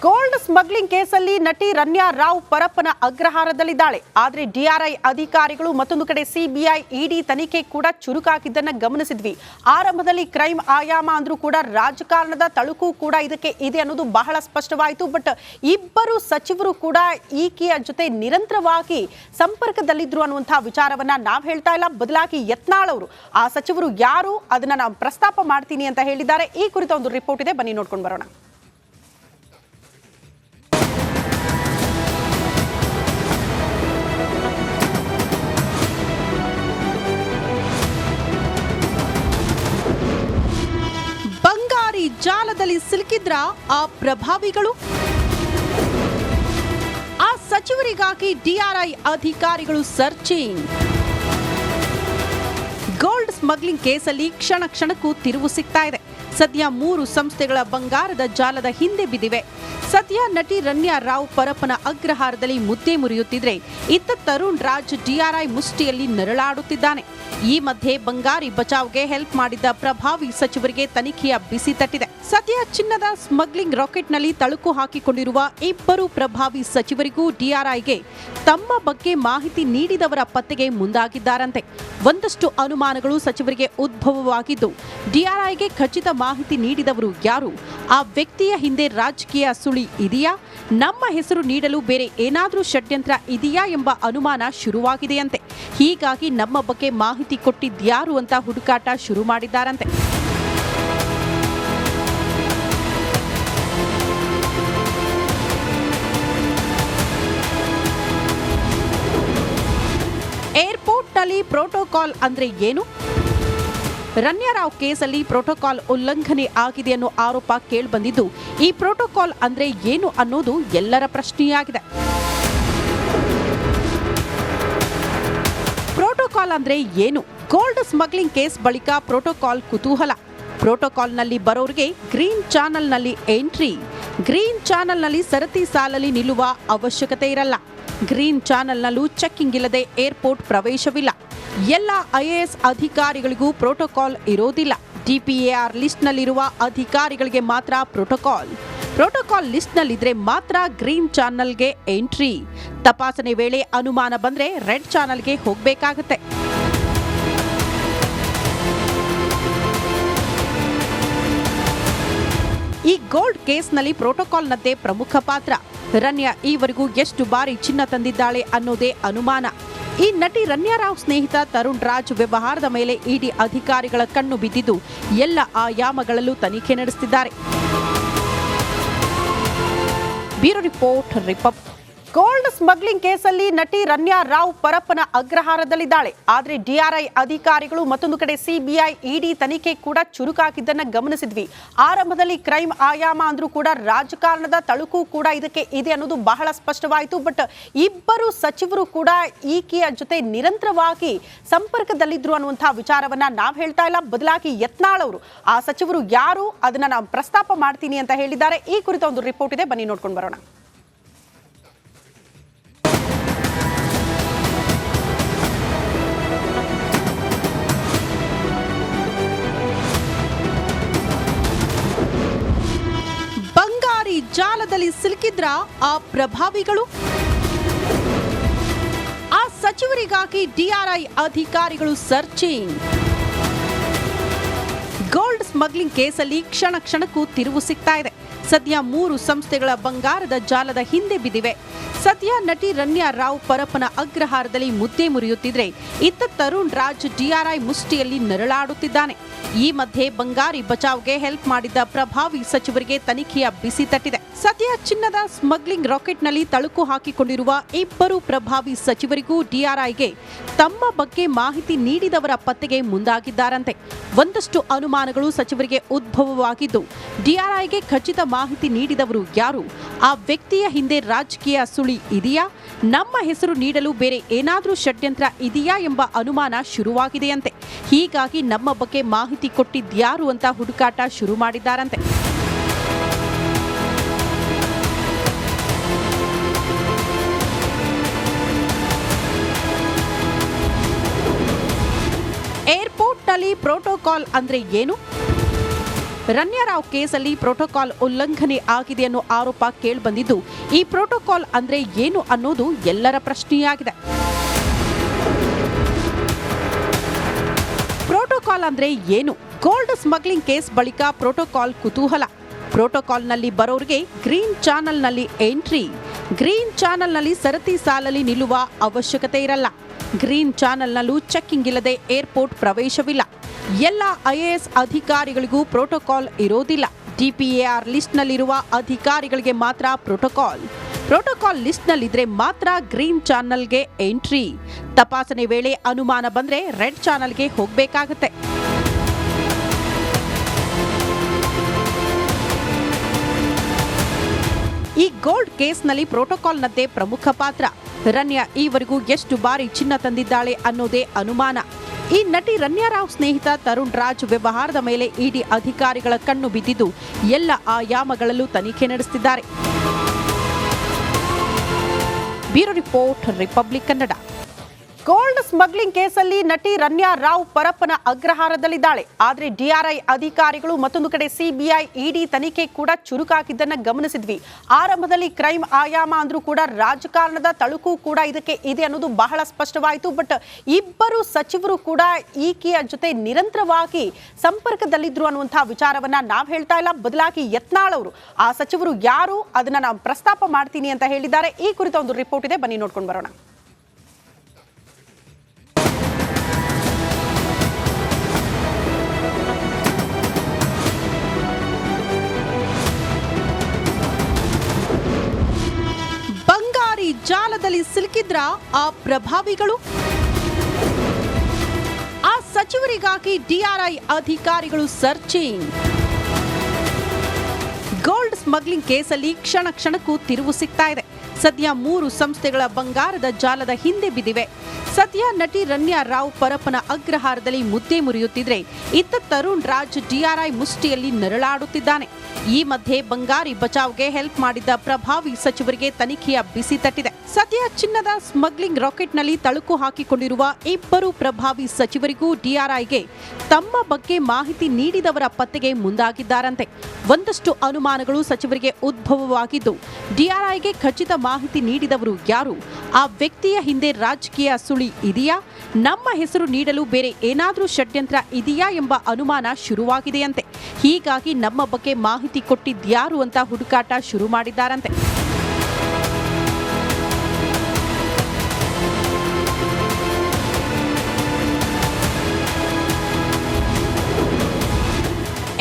Gold smuggling ಕೇಸಲ್ಲಿ ನಟಿ ರನ್ಯಾ ರಾವ್ ಪರಪ್ಪನ ಅಗ್ರಹಾರದಲ್ಲಿದ್ದಾಳೆ. ಆದರೆ ಡಿಆರ್ಐ ಅಧಿಕಾರಿಗಳು ಮತ್ತೊಂದು ಕಡೆ ಸಿಬಿಐ ಇಡಿ ತನಿಖೆ ಕೂಡ ಚುರುಕಾಗಿದ್ದನ್ನ ಗಮನಿಸಿದ್ವಿ. ಆರಂಭದಲ್ಲಿ ಕ್ರೈಮ್ ಆಯಾಮ ಅಂದ್ರೂ ಕೂಡ ರಾಜಕಾರಣದ ತಳುಕು ಕೂಡ ಇದಕ್ಕೆ ಇದೆ ಅನ್ನೋದು ಬಹಳ ಸ್ಪಷ್ಟವಾಯಿತು. ಬಟ್ ಇಬ್ಬರು ಸಚಿವರು ಕೂಡ ಈಕೆಯ ಜೊತೆ ನಿರಂತರವಾಗಿ ಸಂಪರ್ಕದಲ್ಲಿದ್ರು ಅನ್ನುವಂತಹ ವಿಚಾರವನ್ನ ನಾವು ಹೇಳ್ತಾ ಇಲ್ಲ, ಬದಲಾಗಿ ಯತ್ನಾಳ್ ಅವರು ಆ ಸಚಿವರು ಯಾರು ಅದನ್ನ ನಾನು ಪ್ರಸ್ತಾಪ ಮಾಡ್ತೀನಿ ಅಂತ ಹೇಳಿದ್ದಾರೆ. ಈ ಕುರಿತ ಒಂದು ರಿಪೋರ್ಟ್ ಇದೆ, ಬನ್ನಿ ನೋಡ್ಕೊಂಡು ಬರೋಣ. ಜಾಲದಲ್ಲಿ ಸಿಲುಕಿದ್ರ ಆ ಪ್ರಭಾವಿಗಳು, ಆ ಸಚಿವರಿಗಾಗಿ ಡಿಆರ್ಐ ಅಧಿಕಾರಿಗಳು ಸರ್ಚಿಂಗ್. ಗೋಲ್ಡ್ ಸ್ಮಗ್ಲಿಂಗ್ ಕೇಸಲ್ಲಿ ಕ್ಷಣ ಕ್ಷಣಕ್ಕೂ ತಿರುವು ಸಿಗ್ತಾ ಇದೆ. ಸದ್ಯ 3 ಸಂಸ್ಥೆಗಳ ಬಂಗಾರದ ಜಾಲದ ಹಿಂದೆ ಬಿದ್ದಿವೆ. ಸದ್ಯ ನಟಿ ರನ್ಯಾ ರಾವ್ ಪರಪ್ಪನ ಅಗ್ರಹಾರದಲ್ಲಿ ಮುದ್ದೆ ಮುರಿಯುತ್ತಿದ್ರೆ, ಇತ್ತ ತರುಣ್ ರಾಜ್ ಡಿಆರ್ಐ ಮುಷ್ಟಿಯಲ್ಲಿ ನರಳಾಡುತ್ತಿದ್ದಾನೆ. ಈ ಮಧ್ಯೆ ಬಂಗಾರಿ ಬಚಾವ್ಗೆ ಹೆಲ್ಪ್ ಮಾಡಿದ್ದ ಪ್ರಭಾವಿ ಸಚಿವರಿಗೆ ತನಿಖೆಯ ಬಿಸಿ ತಟ್ಟಿದೆ. ಸದ್ಯ ಚಿನ್ನದ ಸ್ಮಗ್ಲಿಂಗ್ ರಾಕೆಟ್ನಲ್ಲಿ ತಳುಕು ಹಾಕಿಕೊಂಡಿರುವ ಇಬ್ಬರು ಪ್ರಭಾವಿ ಸಚಿವರಿಗೂ ಡಿಆರ್ಐಗೆ ತಮ್ಮ ಬಗ್ಗೆ ಮಾಹಿತಿ ನೀಡಿದವರ ಪತ್ತೆಗೆ ಮುಂದಾಗಿದ್ದಾರಂತೆ. ಒಂದಷ್ಟು ಅನುಮಾನಗಳು ಸಚಿವರಿಗೆ ಉದ್ಭವವಾಗಿದ್ದು, ಡಿಆರ್ಐಗೆ ಖಚಿತ ಮಾಹಿತಿ ನೀಡಿದವರು ಯಾರು, ಆ ವ್ಯಕ್ತಿಯ ಹಿಂದೆ ರಾಜಕೀಯ ಸುಳಿ ಇದೆಯಾ, ನಮ್ಮ ಹೆಸರು ನೀಡಲು ಬೇರೆ ಏನಾದರೂ ಷಡ್ಯಂತ್ರ ಇದೆಯಾ ಎಂಬ ಅನುಮಾನ ಶುರುವಾಗಿದೆಯಂತೆ. ಹೀಗಾಗಿ ನಮ್ಮ ಬಗ್ಗೆ ಮಾಹಿತಿ ಕೊಟ್ಟಿದ್ಯಾರು ಅಂತ ಹುಡುಕಾಟ ಶುರು ಮಾಡಿದ್ದಾರಂತೆ. ಏರ್ಪೋರ್ಟ್ನಲ್ಲಿ ಪ್ರೋಟೋಕಾಲ್ ಅಂದ್ರೆ ಏನು? ರನ್ಯಾ ರಾವ್ ಕೇಸಲ್ಲಿ ಪ್ರೋಟೋಕಾಲ್ ಉಲ್ಲಂಘನೆ ಆಗಿದೆ ಅನ್ನೋ ಆರೋಪ ಕೇಳಿಬಂದಿದ್ದು, ಈ ಪ್ರೋಟೋಕಾಲ್ ಅಂದ್ರೆ ಏನು ಅನ್ನೋದು ಎಲ್ಲರ ಪ್ರಶ್ನೆಯಾಗಿದೆ. ಪ್ರೋಟೋಕಾಲ್ ಅಂದ್ರೆ ಏನು? ಗೋಲ್ಡ್ ಸ್ಮಗ್ಲಿಂಗ್ ಕೇಸ್ ಬಳಿಕ ಪ್ರೋಟೋಕಾಲ್ ಕುತೂಹಲ. ಪ್ರೋಟೋಕಾಲ್ನಲ್ಲಿ ಬರೋರಿಗೆ ಗ್ರೀನ್ ಚಾನಲ್ನಲ್ಲಿ ಎಂಟ್ರಿ. ಗ್ರೀನ್ ಚಾನಲ್ನಲ್ಲಿ ಸರತಿ ಸಾಲಲ್ಲಿ ನಿಲ್ಲುವ ಅವಶ್ಯಕತೆ ಇರಲ್ಲ. ಗ್ರೀನ್ ಚಾನಲ್ನಲ್ಲೂ ಚೆಕ್ಕಿಂಗ್ ಇಲ್ಲದೆ ಏರ್ಪೋರ್ಟ್ ಪ್ರವೇಶವಿಲ್ಲ. ಎಲ್ಲ ಐಎಎಸ್ ಅಧಿಕಾರಿಗಳಿಗೂ ಪ್ರೋಟೋಕಾಲ್ ಇರೋದಿಲ್ಲ. ಡಿಪಿಎಆರ್ ಲಿಸ್ಟ್ನಲ್ಲಿರುವ ಅಧಿಕಾರಿಗಳಿಗೆ ಮಾತ್ರ ಪ್ರೋಟೋಕಾಲ್. ಪ್ರೋಟೋಕಾಲ್ ಲಿಸ್ಟ್ನಲ್ಲಿದ್ರೆ ಮಾತ್ರ ಗ್ರೀನ್ ಚಾನಲ್ಗೆ ಎಂಟ್ರಿ. ತಪಾಸಣೆ ವೇಳೆ ಅನುಮಾನ ಬಂದ್ರೆ ರೆಡ್ ಚಾನಲ್ಗೆ ಹೋಗಬೇಕಾಗತ್ತೆ. ಈ ಗೋಲ್ಡ್ ಕೇಸ್ನಲ್ಲಿ ಪ್ರೋಟೋಕಾಲ್ನದ್ದೇ ಪ್ರಮುಖ ಪಾತ್ರ. ರನ್ಯಾ ಈವರೆಗೂ ಎಷ್ಟು ಬಾರಿ ಚಿನ್ನ ತಂದಿದ್ದಾಳೆ ಅನ್ನೋದೇ ಅನುಮಾನ. ಈ ನಟಿ ರನ್ಯಾ ರಾವ್ ಸ್ನೇಹಿತ ತರುಣ್ ರಾಜ್ ವ್ಯವಹಾರದ ಮೇಲೆ ಇಡಿ ಅಧಿಕಾರಿಗಳ ಕಣ್ಣು ಬಿದ್ದಿದ್ದು, ಎಲ್ಲ ಆಯಾಮಗಳಲ್ಲೂ ತನಿಖೆ ನಡೆಸುತ್ತಿದ್ದಾರೆ. Bureau report, republic. Gold smuggling ಕೇಸಲ್ಲಿ ನಟಿ ರನ್ಯಾ ರಾವ್ ಪರಪ್ಪನ ಅಗ್ರಹಾರದಲ್ಲಿದ್ದಾಳೆ. ಆದರೆ ಡಿಆರ್ಐ ಅಧಿಕಾರಿಗಳು ಮತ್ತೊಂದು ಕಡೆ ಸಿಬಿಐ ಇಡಿ ತನಿಖೆ ಕೂಡ ಚುರುಕಾಗಿದ್ದನ್ನ ಗಮನಿಸಿದ್ವಿ. ಆರಂಭದಲ್ಲಿ ಕ್ರೈಮ್ ಆಯಾಮ ಅಂದ್ರೂ ಕೂಡ ರಾಜಕಾರಣದ ತಳುಕು ಕೂಡ ಇದಕ್ಕೆ ಇದೆ ಅನ್ನೋದು ಬಹಳ ಸ್ಪಷ್ಟವಾಯಿತು. ಬಟ್ ಇಬ್ಬರು ಸಚಿವರು ಕೂಡ ಈಕೆಯ ಜೊತೆ ನಿರಂತರವಾಗಿ ಸಂಪರ್ಕದಲ್ಲಿದ್ರು ಅನ್ನುವಂತಹ ವಿಚಾರವನ್ನ ನಾವು ಹೇಳ್ತಾ ಇಲ್ಲ, ಬದಲಾಗಿ ಯತ್ನಾಳ್ ಅವರು ಆ ಸಚಿವರು ಯಾರು ಅದನ್ನ ನಾನು ಪ್ರಸ್ತಾಪ ಮಾಡ್ತೀನಿ ಅಂತ ಹೇಳಿದ್ದಾರೆ. ಈ ಕುರಿತ ಒಂದು ರಿಪೋರ್ಟ್ ಇದೆ, ಬನ್ನಿ ನೋಡ್ಕೊಂಡು ಬರೋಣ. ಜಾಲದಲ್ಲಿ ಸಿಲುಕಿದ್ರ ಆ ಪ್ರಭಾವಿಗಳು, ಆ ಸಚಿವರಿಗಾಗಿ ಡಿಆರ್ಐ ಅಧಿಕಾರಿಗಳು ಸರ್ಚಿಂಗ್. ಗೋಲ್ಡ್ ಸ್ಮಗ್ಲಿಂಗ್ ಕೇಸಲ್ಲಿ ಕ್ಷಣ ಕ್ಷಣಕ್ಕೂ ತಿರುವು ಸಿಗ್ತಾ ಇದೆ. ಸದ್ಯ 3 ಸಂಸ್ಥೆಗಳ ಬಂಗಾರದ ಜಾಲದ ಹಿಂದೆ ಬಿದ್ದಿವೆ. ಸದ್ಯ ನಟಿ ರನ್ಯಾ ರಾವ್ ಪರಪ್ಪನ ಅಗ್ರಹಾರದಲ್ಲಿ ಮುದ್ದೆ ಮುರಿಯುತ್ತಿದ್ರೆ, ಇತ್ತ ತರುಣ್ ರಾಜ್ ಡಿಆರ್ಐ ಮುಷ್ಟಿಯಲ್ಲಿ ನರಳಾಡುತ್ತಿದ್ದಾನೆ. ಈ ಮಧ್ಯೆ ಬಂಗಾರಿ ಬಚಾವ್ಗೆ ಹೆಲ್ಪ್ ಮಾಡಿದ್ದ ಪ್ರಭಾವಿ ಸಚಿವರಿಗೆ ತನಿಖೆಯ ಬಿಸಿ ತಟ್ಟಿದೆ. ಸದ್ಯ ಚಿನ್ನದ ಸ್ಮಗ್ಲಿಂಗ್ ರಾಕೆಟ್ನಲ್ಲಿ ತಳುಕು ಹಾಕಿಕೊಂಡಿರುವ ಇಬ್ಬರು ಪ್ರಭಾವಿ ಸಚಿವರಿಗೂ ಡಿಆರ್ಐಗೆ ತಮ್ಮ ಬಗ್ಗೆ ಮಾಹಿತಿ ನೀಡಿದವರ ಪತ್ತೆಗೆ ಮುಂದಾಗಿದ್ದಾರಂತೆ. ಒಂದಷ್ಟು ಅನುಮಾನಗಳು ಸಚಿವರಿಗೆ ಉದ್ಭವವಾಗಿದ್ದು, ಡಿಆರ್ಐಗೆ ಖಚಿತ ಮಾಹಿತಿ ನೀಡಿದವರು ಯಾರು, ಆ ವ್ಯಕ್ತಿಯ ಹಿಂದೆ ರಾಜಕೀಯ ಸುಳಿ ಇದೆಯಾ, ನಮ್ಮ ಹೆಸರು ನೀಡಲು ಬೇರೆ ಏನಾದರೂ ಷಡ್ಯಂತ್ರ ಇದೆಯಾ ಎಂಬ ಅನುಮಾನ ಶುರುವಾಗಿದೆಯಂತೆ. ಹೀಗಾಗಿ ನಮ್ಮ ಬಗ್ಗೆ ಮಾಹಿತಿ ಕೊಟ್ಟಿದ್ಯಾರು ಅಂತ ಹುಡುಕಾಟ ಶುರು ಮಾಡಿದ್ದಾರಂತೆ. ಏರ್ಪೋರ್ಟ್ನಲ್ಲಿ ಪ್ರೋಟೋಕಾಲ್ ಅಂದ್ರೆ ಏನು? ರನ್ಯಾರಾವ್ ಕೇಸಲ್ಲಿ ಪ್ರೋಟೋಕಾಲ್ ಉಲ್ಲಂಘನೆ ಆಗಿದೆ ಅನ್ನೋ ಆರೋಪ ಕೇಳಿಬಂದಿದ್ದು, ಈ ಪ್ರೋಟೋಕಾಲ್ ಅಂದ್ರೆ ಏನು ಅನ್ನೋದು ಎಲ್ಲರ ಪ್ರಶ್ನೆಯಾಗಿದೆ. ಪ್ರೋಟೋಕಾಲ್ ಅಂದ್ರೆ ಏನು? ಗೋಲ್ಡ್ ಸ್ಮಗ್ಲಿಂಗ್ ಕೇಸ್ ಬಳಿಕ ಪ್ರೋಟೋಕಾಲ್ ಕುತೂಹಲ. ಪ್ರೋಟೋಕಾಲ್ನಲ್ಲಿ ಬರೋರಿಗೆ ಗ್ರೀನ್ ಚಾನೆಲ್ನಲ್ಲಿ ಎಂಟ್ರಿ. ಗ್ರೀನ್ ಚಾನೆಲ್ನಲ್ಲಿ ಸರತಿ ಸಾಲಲ್ಲಿ ನಿಲ್ಲುವ ಅವಶ್ಯಕತೆ ಇರಲ್ಲ. ಗ್ರೀನ್ ಚಾನೆಲ್ನಲ್ಲೂ ಚೆಕ್ಕಿಂಗ್ ಇಲ್ಲದೆ ಏರ್ಪೋರ್ಟ್ ಪ್ರವೇಶವಿಲ್ಲ. ಎಲ್ಲ ಐಎಎಸ್ ಅಧಿಕಾರಿಗಳಿಗೂ ಪ್ರೋಟೋಕಾಲ್ ಇರೋದಿಲ್ಲ. ಡಿಪಿಎಆರ್ ಲಿಸ್ಟ್ನಲ್ಲಿರುವ ಅಧಿಕಾರಿಗಳಿಗೆ ಮಾತ್ರ ಪ್ರೋಟೋಕಾಲ್. ಪ್ರೋಟೋಕಾಲ್ ಲಿಸ್ಟ್ನಲ್ಲಿದ್ರೆ ಮಾತ್ರ ಗ್ರೀನ್ ಚಾನೆಲ್ಗೆ ಎಂಟ್ರಿ. ತಪಾಸಣೆ ವೇಳೆ ಅನುಮಾನ ಬಂದ್ರೆ ರೆಡ್ ಚಾನೆಲ್ಗೆ ಹೋಗಬೇಕಾಗತ್ತೆ. ಈ ಗೋಲ್ಡ್ ಕೇಸ್ನಲ್ಲಿ ಪ್ರೋಟೋಕಾಲ್ನದ್ದೇ ಪ್ರಮುಖ ಪಾತ್ರ. ರನ್ಯಾ ಈವರೆಗೂ ಎಷ್ಟು ಬಾರಿ ಚಿನ್ನ ತಂದಿದ್ದಾಳೆ ಅನ್ನೋದೇ ಅನುಮಾನ. ಈ ನಟಿ ರನ್ಯಾರಾವ್ ಸ್ನೇಹಿತ ತರುಣ್ ರಾಜ್ ವ್ಯವಹಾರದ ಮೇಲೆ ಇಡಿ ಅಧಿಕಾರಿಗಳ ಕಣ್ಣು ಬಿದ್ದಿದ್ದು, ಎಲ್ಲ ಆಯಾಮಗಳಲ್ಲೂ ತನಿಖೆ ನಡೆಸುತ್ತಿದ್ದಾರೆ. Bureau report, republic Kannada. Gold smuggling ಕೇಸಲ್ಲಿ ನಟಿ ರನ್ಯಾ ರಾವ್ ಪರಪ್ಪನ ಅಗ್ರಹಾರದಲ್ಲಿದ್ದಾಳೆ. ಆದರೆ ಡಿಆರ್ಐ ಅಧಿಕಾರಿಗಳು ಮತ್ತೊಂದು ಕಡೆ ಸಿಬಿಐ ಇಡಿ ತನಿಖೆ ಕೂಡ ಚುರುಕಾಗಿದ್ದನ್ನ ಗಮನಿಸಿದ್ವಿ. ಆರಂಭದಲ್ಲಿ ಕ್ರೈಮ್ ಆಯಾಮ ಅಂದ್ರೂ ಕೂಡ ರಾಜಕಾರಣದ ತಳುಕು ಕೂಡ ಇದಕ್ಕೆ ಇದೆ ಅನ್ನೋದು ಬಹಳ ಸ್ಪಷ್ಟವಾಯಿತು. ಬಟ್ ಇಬ್ಬರು ಸಚಿವರು ಕೂಡ ಈಕೆಯ ಜೊತೆ ನಿರಂತರವಾಗಿ ಸಂಪರ್ಕದಲ್ಲಿದ್ರು ಅನ್ನುವಂತಹ ವಿಚಾರವನ್ನ ನಾವು ಹೇಳ್ತಾ ಇಲ್ಲ, ಬದಲಾಗಿ ಯತ್ನಾಳ್ ಅವರು, ಆ ಸಚಿವರು ಯಾರು ಅದನ್ನ ನಾನು ಪ್ರಸ್ತಾಪ ಮಾಡ್ತೀನಿ ಅಂತ ಹೇಳಿದ್ದಾರೆ. ಈ ಕುರಿತ ಒಂದು ರಿಪೋರ್ಟ್ ಇದೆ, ಬನ್ನಿ ನೋಡ್ಕೊಂಡು ಬರೋಣ. ಜಾಲದಲ್ಲಿ ಸಿಲುಕಿದ್ರ ಆ ಪ್ರಭಾವಿಗಳು. ಆ ಸಚಿವರಿಗಾಗಿ ಡಿಆರ್ಐ ಅಧಿಕಾರಿಗಳು ಸರ್ಚಿಂಗ್. ಗೋಲ್ಡ್ ಸ್ಮಗ್ಲಿಂಗ್ ಕೇಸಲ್ಲಿ ಕ್ಷಣ ಕ್ಷಣಕ್ಕೂ ತಿರುವು ಸಿಗ್ತಾ ಇದೆ. ಸದ್ಯ 3 ಸಂಸ್ಥೆಗಳ ಬಂಗಾರದ ಜಾಲದ ಹಿಂದೆ ಬಿದ್ದಿವೆ. ಸದ್ಯ ನಟಿ ರನ್ಯಾ ರಾವ್ ಪರಪ್ಪನ ಅಗ್ರಹಾರದಲ್ಲಿ ಮುದ್ದೆ ಮುರಿಯುತ್ತಿದ್ರೆ, ಇತ್ತ ತರುಣ್ ರಾಜ್ ಡಿಆರ್ಐ ಮುಷ್ಟಿಯಲ್ಲಿ ನರಳಾಡುತ್ತಿದ್ದಾನೆ. ಈ ಮಧ್ಯೆ ಬಂಗಾರಿ ಬಚಾವ್ಗೆ ಹೆಲ್ಪ್ ಮಾಡಿದ್ದ ಪ್ರಭಾವಿ ಸಚಿವರಿಗೆ ತನಿಖೆಯ ಬಿಸಿ ತಟ್ಟಿದೆ. ಸದ್ಯ ಚಿನ್ನದ ಸ್ಮಗ್ಲಿಂಗ್ ರಾಕೆಟ್ನಲ್ಲಿ ತಳುಕು ಹಾಕಿಕೊಂಡಿರುವ ಇಬ್ಬರು ಪ್ರಭಾವಿ ಸಚಿವರಿಗೂ ಡಿಆರ್ಐಗೆ ತಮ್ಮ ಬಗ್ಗೆ ಮಾಹಿತಿ ನೀಡಿದವರ ಪತ್ತೆಗೆ ಮುಂದಾಗಿದ್ದಾರಂತೆ. ಒಂದಷ್ಟು ಅನುಮಾನಗಳು ಸಚಿವರಿಗೆ ಉದ್ಭವವಾಗಿದ್ದು, ಡಿಆರ್ಐಗೆ ಖಚಿತ ಮಾಹಿತಿ ನೀಡಿದವರು ಯಾರು? ಆ ವ್ಯಕ್ತಿಯ ಹಿಂದೆ ರಾಜಕೀಯ ಸುಳಿ ಇದೆಯಾ? ನಮ್ಮ ಹೆಸರು ನೀಡಲು ಬೇರೆ ಏನಾದರೂ ಷಡ್ಯಂತ್ರ ಇದೆಯಾ ಎಂಬ ಅನುಮಾನ ಶುರುವಾಗಿದೆಯಂತೆ. ಹೀಗಾಗಿ ನಮ್ಮ ಬಗ್ಗೆ ಮಾಹಿತಿ ಕೊಟ್ಟಿದ್ಯಾರು ಅಂತ ಹುಡುಕಾಟ ಶುರು ಮಾಡಿದ್ದಾರಂತೆ.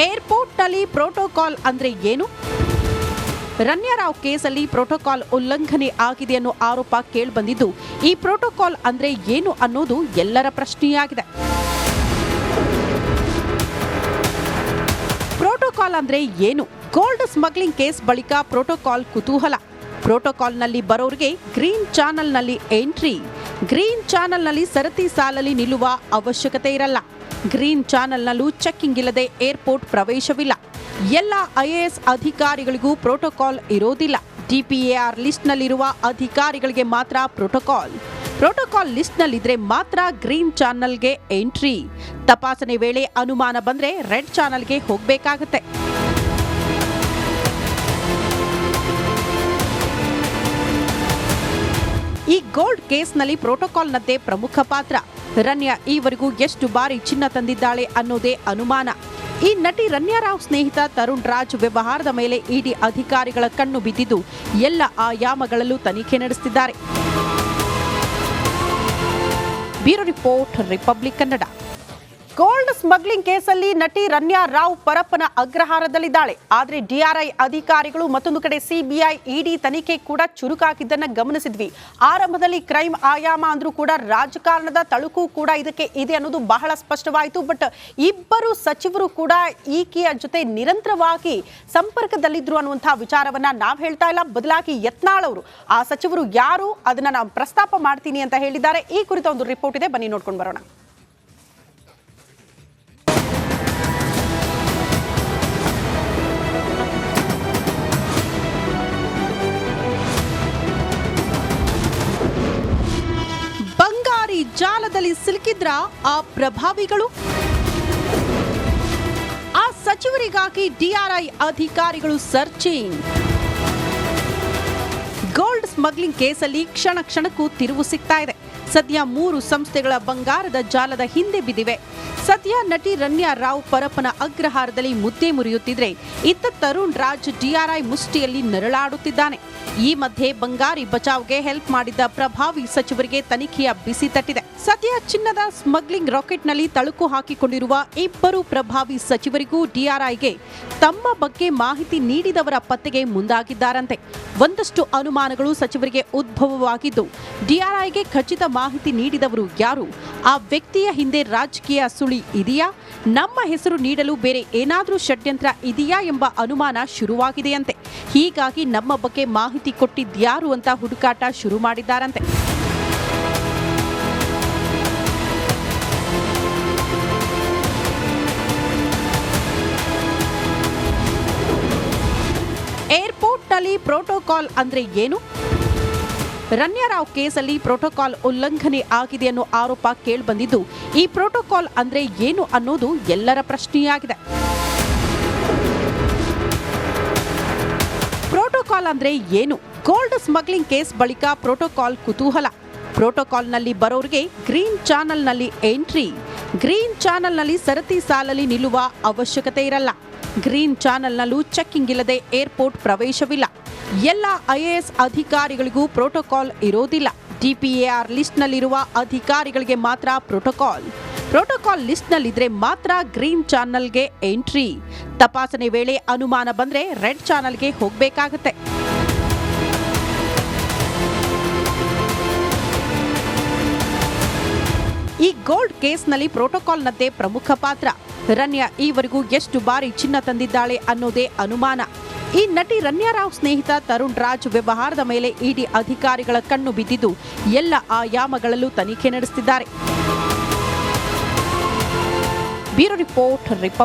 ಏರ್ಪೋರ್ಟ್ನಲ್ಲಿ ಪ್ರೋಟೋಕಾಲ್ ಅಂದ್ರೆ ಏನು? ರನ್ಯಾರಾವ್ ಕೇಸಲ್ಲಿ ಪ್ರೋಟೋಕಾಲ್ ಉಲ್ಲಂಘನೆ ಆಗಿದೆ ಅನ್ನೋ ಆರೋಪ ಕೇಳಿಬಂದಿದ್ದು, ಈ ಪ್ರೋಟೋಕಾಲ್ ಅಂದ್ರೆ ಏನು ಅನ್ನೋದು ಎಲ್ಲರ ಪ್ರಶ್ನೆಯಾಗಿದೆ. ಪ್ರೋಟೋಕಾಲ್ ಅಂದ್ರೆ ಏನು? ಗೋಲ್ಡ್ ಸ್ಮಗ್ಲಿಂಗ್ ಕೇಸ್ ಬಳಿಕ ಪ್ರೋಟೋಕಾಲ್ ಕುತೂಹಲ. ಪ್ರೋಟೋಕಾಲ್ನಲ್ಲಿ ಬರೋರಿಗೆ ಗ್ರೀನ್ ಚಾನೆಲ್ನಲ್ಲಿ ಎಂಟ್ರಿ. ಗ್ರೀನ್ ಚಾನೆಲ್ನಲ್ಲಿ ಸರತಿ ಸಾಲಲ್ಲಿ ನಿಲ್ಲುವ ಅವಶ್ಯಕತೆ ಇರಲ್ಲ. ಗ್ರೀನ್ ಚಾನೆಲ್ನಲ್ಲೂ ಚೆಕ್ಕಿಂಗ್ ಇಲ್ಲದೆ ಏರ್ಪೋರ್ಟ್ ಪ್ರವೇಶವಿಲ್ಲ. ಎಲ್ಲ ಐಎಎಸ್ ಅಧಿಕಾರಿಗಳಿಗೂ ಪ್ರೋಟೋಕಾಲ್ ಇರೋದಿಲ್ಲ. ಡಿಪಿಎಆರ್ ಲಿಸ್ಟ್ನಲ್ಲಿರುವ ಅಧಿಕಾರಿಗಳಿಗೆ ಮಾತ್ರ ಪ್ರೋಟೋಕಾಲ್. ಪ್ರೋಟೋಕಾಲ್ ಲಿಸ್ಟ್ನಲ್ಲಿದ್ರೆ ಮಾತ್ರ ಗ್ರೀನ್ ಚಾನೆಲ್ಗೆ ಎಂಟ್ರಿ. ತಪಾಸಣೆ ವೇಳೆ ಅನುಮಾನ ಬಂದ್ರೆ ರೆಡ್ ಚಾನೆಲ್ಗೆ ಹೋಗಬೇಕಾಗತ್ತೆ. ಈ ಗೋಲ್ಡ್ ಕೇಸ್ನಲ್ಲಿ ಪ್ರೋಟೋಕಾಲ್ನದ್ದೇ ಪ್ರಮುಖ ಪಾತ್ರ. ರನ್ಯಾ ಈವರೆಗೂ ಎಷ್ಟು ಬಾರಿ ಚಿನ್ನ ತಂದಿದ್ದಾಳೆ ಅನ್ನೋದೇ ಅನುಮಾನ. ಈ ನಟಿ ರನ್ಯಾರಾವ್ ಸ್ನೇಹಿತ ತರುಣ್ ರಾಜ್ ವ್ಯವಹಾರದ ಮೇಲೆ ಇಡಿ ಅಧಿಕಾರಿಗಳ ಕಣ್ಣು ಬಿದ್ದಿದ್ದು, ಎಲ್ಲ ಆಯಾಮಗಳಲ್ಲೂ ತನಿಖೆ ನಡೆಸುತ್ತಿದ್ದಾರೆ. Bureau report, republic Kannada. Gold smuggling ಕೇಸಲ್ಲಿ ನಟಿ ರನ್ಯಾ ರಾವ್ ಪರಪ್ಪನ ಅಗ್ರಹಾರದಲ್ಲಿದ್ದಾಳೆ. ಆದರೆ ಡಿಆರ್ಐ ಅಧಿಕಾರಿಗಳು ಮತ್ತೊಂದು ಕಡೆ ಸಿಬಿಐ ಇಡಿ ತನಿಖೆ ಕೂಡ ಚುರುಕಾಗಿದ್ದನ್ನ ಗಮನಿಸಿದ್ವಿ. ಆರಂಭದಲ್ಲಿ ಕ್ರೈಮ್ ಆಯಾಮ ಅಂದ್ರೂ ಕೂಡ ರಾಜಕಾರಣದ ತಳುಕು ಕೂಡ ಇದಕ್ಕೆ ಇದೆ ಅನ್ನೋದು ಬಹಳ ಸ್ಪಷ್ಟವಾಯಿತು. ಬಟ್ ಇಬ್ಬರು ಸಚಿವರು ಕೂಡ ಈಕೆಯ ಜೊತೆ ನಿರಂತರವಾಗಿ ಸಂಪರ್ಕದಲ್ಲಿದ್ರು ಅನ್ನುವಂತಹ ವಿಚಾರವನ್ನ ನಾವು ಹೇಳ್ತಾ ಇಲ್ಲ, ಬದಲಾಗಿ ಯತ್ನಾಳ್ ಅವರು, ಆ ಸಚಿವರು ಯಾರು ಅದನ್ನ ನಾನು ಪ್ರಸ್ತಾಪ ಮಾಡ್ತೀನಿ ಅಂತ ಹೇಳಿದ್ದಾರೆ. ಈ ಕುರಿತ ಒಂದು ರಿಪೋರ್ಟ್ ಇದೆ, ಬನ್ನಿ ನೋಡ್ಕೊಂಡು ಬರೋಣ. ಜಾಲದಲ್ಲಿ ಸಿಲುಕಿದ್ರ ಆ ಪ್ರಭಾವಿಗಳು. ಆ ಸಚಿವರಿಗಾಗಿ ಡಿಆರ್ಐ ಅಧಿಕಾರಿಗಳು ಸರ್ಚಿಂಗ್. ಗೋಲ್ಡ್ ಸ್ಮಗ್ಲಿಂಗ್ ಕೇಸಲ್ಲಿ ಕ್ಷಣ ಕ್ಷಣಕ್ಕೂ ತಿರುವು ಸಿಗ್ತಾ ಇದೆ. ಸದ್ಯ 3 ಸಂಸ್ಥೆಗಳ ಬಂಗಾರದ ಜಾಲದ ಹಿಂದೆ ಬಿದ್ದಿವೆ. ಸದ್ಯ ನಟಿ ರನ್ಯಾ ರಾವ್ ಪರಪ್ಪನ ಅಗ್ರಹಾರದಲ್ಲಿ ಮುದ್ದೆ ಮುರಿಯುತ್ತಿದ್ರೆ, ಇತ್ತ ತರುಣ್ ರಾಜ್ ಡಿಆರ್ಐ ಮುಷ್ಟಿಯಲ್ಲಿ ನರಳಾಡುತ್ತಿದ್ದಾನೆ. ಈ ಮಧ್ಯೆ ಬಂಗಾರಿ ಬಚಾವ್ಗೆ ಹೆಲ್ಪ್ ಮಾಡಿದ್ದ ಪ್ರಭಾವಿ ಸಚಿವರಿಗೆ ತನಿಖೆಯ ಬಿಸಿ ತಟ್ಟಿದೆ. ಸದ್ಯ ಚಿನ್ನದ ಸ್ಮಗ್ಲಿಂಗ್ ರಾಕೆಟ್ನಲ್ಲಿ ತಳುಕು ಹಾಕಿಕೊಂಡಿರುವ 2 ಪ್ರಭಾವಿ ಸಚಿವರಿಗೂ ಡಿಆರ್ಐಗೆ ತಮ್ಮ ಬಗ್ಗೆ ಮಾಹಿತಿ ನೀಡಿದವರ ಪತ್ತೆಗೆ ಮುಂದಾಗಿದ್ದಾರಂತೆ. ಒಂದಷ್ಟು ಅನುಮಾನಗಳು ಸಚಿವರಿಗೆ ಉದ್ಭವವಾಗಿದ್ದು, ಡಿಆರ್ಐಗೆ ಖಚಿತ ಮಾಹಿತಿ ನೀಡಿದವರು ಯಾರು? ಆ ವ್ಯಕ್ತಿಯ ಹಿಂದೆ ರಾಜಕೀಯ ಸುಳಿ ಇದೆಯಾ? ನಮ್ಮ ಹೆಸರು ನೀಡಲು ಬೇರೆ ಏನಾದರೂ ಷಡ್ಯಂತ್ರ ಇದೆಯಾ ಎಂಬ ಅನುಮಾನ ಶುರುವಾಗಿದೆಯಂತೆ. ಹೀಗಾಗಿ ನಮ್ಮ ಬಗ್ಗೆ ಮಾಹಿತಿ ಕೊಟ್ಟಿದ್ಯಾರು ಅಂತ ಹುಡುಕಾಟ ಶುರು ಮಾಡಿದ್ದಾರಂತೆ. ಏರ್ಪೋರ್ಟ್ನಲ್ಲಿ ಪ್ರೋಟೋಕಾಲ್ ಅಂದ್ರೆ ಏನು? ರನ್ಯಾ ರಾವ್ ಕೇಸಲ್ಲಿ ಪ್ರೋಟೋಕಾಲ್ ಉಲ್ಲಂಘನೆ ಆಗಿದೆ ಅನ್ನೋ ಆರೋಪ ಕೇಳಿಬಂದಿದ್ದು, ಈ ಪ್ರೋಟೋಕಾಲ್ ಅಂದ್ರೆ ಏನು ಅನ್ನೋದು ಎಲ್ಲರ ಪ್ರಶ್ನೆಯಾಗಿದೆ. ಪ್ರೋಟೋಕಾಲ್ ಅಂದ್ರೆ ಏನು? ಗೋಲ್ಡ್ ಸ್ಮಗ್ಲಿಂಗ್ ಕೇಸ್ ಬಳಿಕ ಪ್ರೋಟೋಕಾಲ್ ಕುತೂಹಲ. ಪ್ರೋಟೋಕಾಲ್ನಲ್ಲಿ ಬರೋರಿಗೆ ಗ್ರೀನ್ ಚಾನೆಲ್ನಲ್ಲಿ ಎಂಟ್ರಿ. ಗ್ರೀನ್ ಚಾನೆಲ್ನಲ್ಲಿ ಸರತಿ ಸಾಲಲ್ಲಿ ನಿಲ್ಲುವ ಅವಶ್ಯಕತೆ ಇರಲ್ಲ. ಗ್ರೀನ್ ಚಾನೆಲ್ನಲ್ಲೂ ಚೆಕ್ಕಿಂಗ್ ಇಲ್ಲದೆ ಏರ್ಪೋರ್ಟ್ ಪ್ರವೇಶವಿಲ್ಲ. ಎಲ್ಲ ಐಎಎಸ್ ಅಧಿಕಾರಿಗಳಿಗೂ ಪ್ರೋಟೋಕಾಲ್ ಇರೋದಿಲ್ಲ. ಡಿಪಿಎಆರ್ ಲಿಸ್ಟ್ನಲ್ಲಿರುವ ಅಧಿಕಾರಿಗಳಿಗೆ ಮಾತ್ರ ಪ್ರೋಟೋಕಾಲ್ ಲಿಸ್ಟ್ನಲ್ಲಿದ್ರೆ ಮಾತ್ರ ಗ್ರೀನ್ ಚಾನೆಲ್ಗೆ ಎಂಟ್ರಿ. ತಪಾಸಣೆ ವೇಳೆ ಅನುಮಾನ ಬಂದ್ರೆ ರೆಡ್ ಚಾನೆಲ್ಗೆ ಹೋಗಬೇಕಾಗತ್ತೆ. ಈ ಗೋಲ್ಡ್ ಕೇಸ್ನಲ್ಲಿ ಪ್ರೋಟೋಕಾಲ್ನದ್ದೇ ಪ್ರಮುಖ ಪಾತ್ರ. ರನ್ಯಾ ಈವರೆಗೂ ಎಷ್ಟು ಬಾರಿ ಚಿನ್ನ ತಂದಿದ್ದಾಳೆ ಅನ್ನೋದೇ ಅನುಮಾನ. ಈ ನಟಿ ರನ್ಯಾ ರಾವ್ ಸ್ನೇಹಿತ ತರುಣ್ ರಾಜ್ ವ್ಯವಹಾರದ ಮೇಲೆ ಇಡಿ ಅಧಿಕಾರಿಗಳ ಕಣ್ಣು ಬಿದ್ದಿದ್ದು, ಎಲ್ಲ ಆಯಾಮಗಳಲ್ಲೂ ತನಿಖೆ ನಡೆಸುತ್ತಿದ್ದಾರೆ. Bureau report.